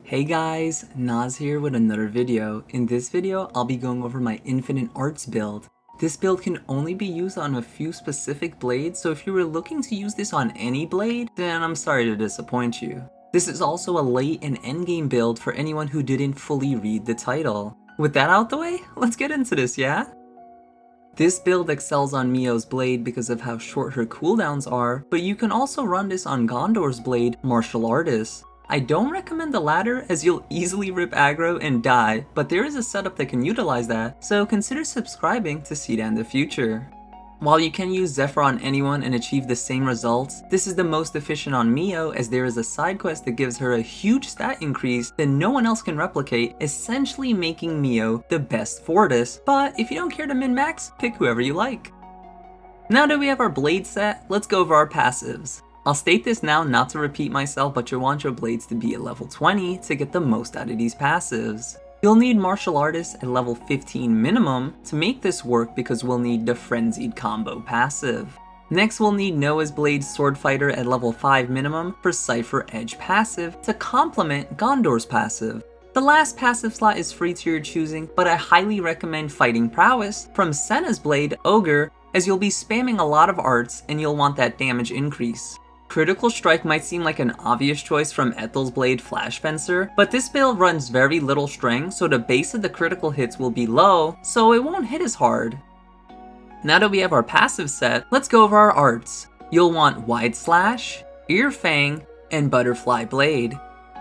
Hey guys, Naz here with another video. In this video, I'll be going over my Infinite Arts build. This build can only be used on a few specific blades, so if you were looking to use this on any blade, then I'm sorry to disappoint you. This is also a late and endgame build for anyone who didn't fully read the title. With that out the way, let's get into this, yeah? This build excels on Mio's blade because of how short her cooldowns are, but you can also run this on Gondor's blade, Martial Artist. I don't recommend the latter as you'll easily rip aggro and die, but there is a setup that can utilize that, so consider subscribing to see that in the future. While you can use Zephyr on anyone and achieve the same results, this is the most efficient on Mio as there is a side quest that gives her a huge stat increase that no one else can replicate, essentially making Mio the best for this, but if you don't care to min-max, pick whoever you like. Now that we have our blade set, let's go over our passives. I'll state this now not to repeat myself, but you'll want your blades to be at level 20 to get the most out of these passives. You'll need Martial Artist at level 15 minimum to make this work because we'll need the Frenzied Combo passive. Next we'll need Noah's Blade Sword Fighter at level 5 minimum for Cypher Edge passive to complement Gondor's passive. The last passive slot is free to your choosing, but I highly recommend Fighting Prowess from Senna's Blade Ogre as you'll be spamming a lot of arts and you'll want that damage increase. Critical Strike might seem like an obvious choice from Ethel's Blade Flash Fencer, but this build runs very little strength, so the base of the critical hits will be low, so it won't hit as hard. Now that we have our passive set, let's go over our arts. You'll want Wide Slash, Ear Fang, and Butterfly Blade.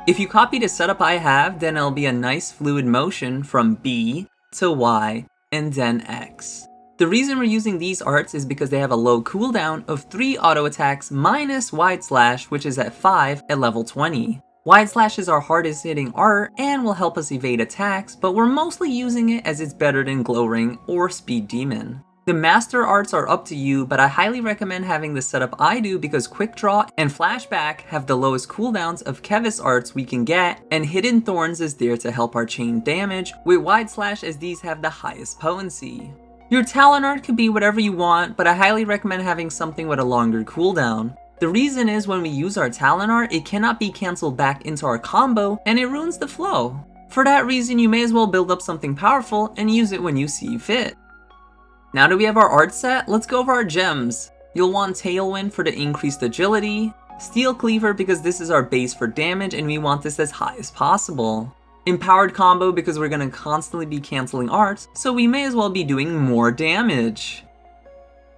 If you copy the setup I have, then it'll be a nice fluid motion from B to Y and then X. The reason we're using these arts is because they have a low cooldown of 3 auto attacks minus Wide Slash, which is at 5 at level 20. Wide Slash is our hardest hitting art and will help us evade attacks, but we're mostly using it as it's better than Glow Ring or Speed Demon. The master arts are up to you, but I highly recommend having the setup I do because Quick Draw and Flashback have the lowest cooldowns of Kevis arts we can get, and Hidden Thorns is there to help our chain damage, with Wide Slash as these have the highest potency. Your talent art can be whatever you want, but I highly recommend having something with a longer cooldown. The reason is when we use our talent art, it cannot be cancelled back into our combo and it ruins the flow. For that reason, you may as well build up something powerful and use it when you see fit. Now that we have our art set, let's go over our gems. You'll want Tailwind for the increased agility, Steel Cleaver because this is our base for damage and we want this as high as possible. Empowered Combo because we're going to constantly be cancelling arts, so we may as well be doing more damage.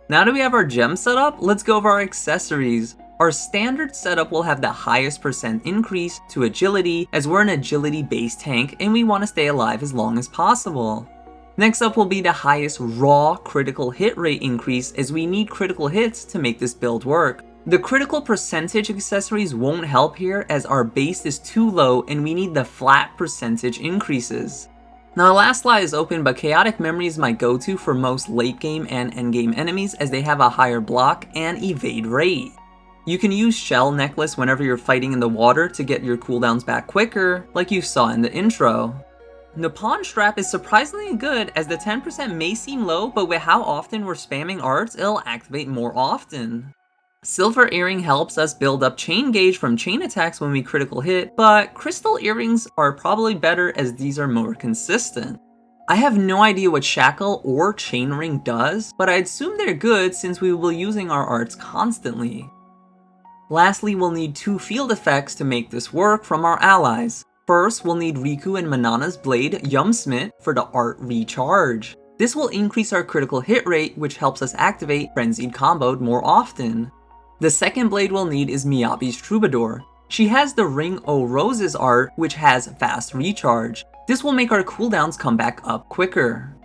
Now that we have our gem set up, let's go over our accessories. Our standard setup will have the highest % increase to agility as we're an agility based tank and we want to stay alive as long as possible. Next up will be the highest raw critical hit rate increase as we need critical hits to make this build work. The critical percentage accessories won't help here as our base is too low and we need the flat percentage increases. Now the last slot is open, but Chaotic Memory is my go-to for most late game and end game enemies as they have a higher block and evade rate. You can use Shell Necklace whenever you're fighting in the water to get your cooldowns back quicker, like you saw in the intro. Nippon Strap is surprisingly good as the 10% may seem low, but with how often we're spamming arts, it'll activate more often. Silver Earring helps us build up chain gauge from chain attacks when we critical hit, but crystal earrings are probably better as these are more consistent. I have no idea what Shackle or Chain Ring does, but I assume they're good since we will be using our arts constantly. Lastly, we'll need 2 field effects to make this work from our allies. First, we'll need Riku and Manana's blade, Yumsmith, for the art recharge. This will increase our critical hit rate, which helps us activate Frenzied Comboed more often. The second blade we'll need is Miyabi's Troubadour. She has the Ring O' Roses art, which has fast recharge. This will make our cooldowns come back up quicker.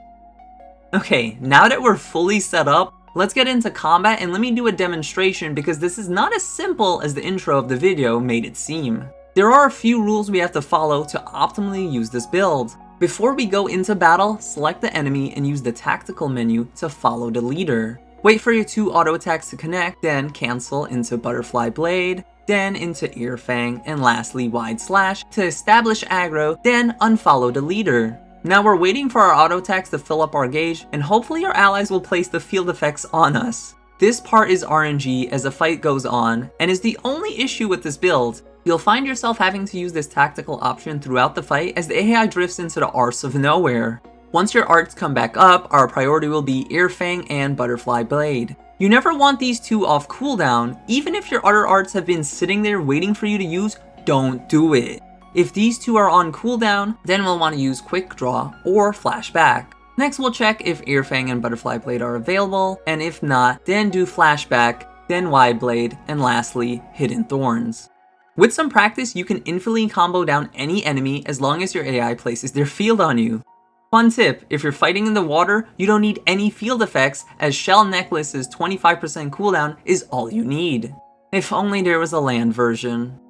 Okay, now that we're fully set up, let's get into combat and let me do a demonstration because this is not as simple as the intro of the video made it seem. There are a few rules we have to follow to optimally use this build. Before we go into battle, select the enemy and use the tactical menu to follow the leader. Wait for your 2 auto attacks to connect, then cancel into Butterfly Blade, then into Ear Fang, and lastly Wide Slash to establish aggro, then unfollow the leader. Now we're waiting for our auto attacks to fill up our gauge, and hopefully our allies will place the field effects on us. This part is RNG as the fight goes on, and is the only issue with this build. You'll find yourself having to use this tactical option throughout the fight as the AI drifts into the arse of nowhere. Once your arts come back up, our priority will be Earfang and Butterfly Blade. You never want these two off cooldown. Even if your other arts have been sitting there waiting for you to use, don't do it. If these two are on cooldown, then we'll want to use Quick Draw or Flashback. Next we'll check if Earfang and Butterfly Blade are available, and if not, then do Flashback, then Wide Blade, and lastly, Hidden Thorns. With some practice, you can infinitely combo down any enemy as long as your AI places their field on you. Fun tip, if you're fighting in the water, you don't need any field effects as Shell Necklace's 25% cooldown is all you need. If only there was a land version.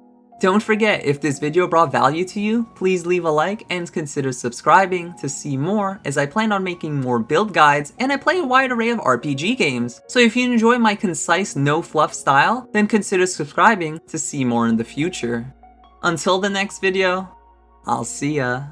Don't forget, if this video brought value to you, please leave a like and consider subscribing to see more, as I plan on making more build guides and I play a wide array of RPG games. So if you enjoy my concise, no fluff style, then consider subscribing to see more in the future. Until the next video, I'll see ya.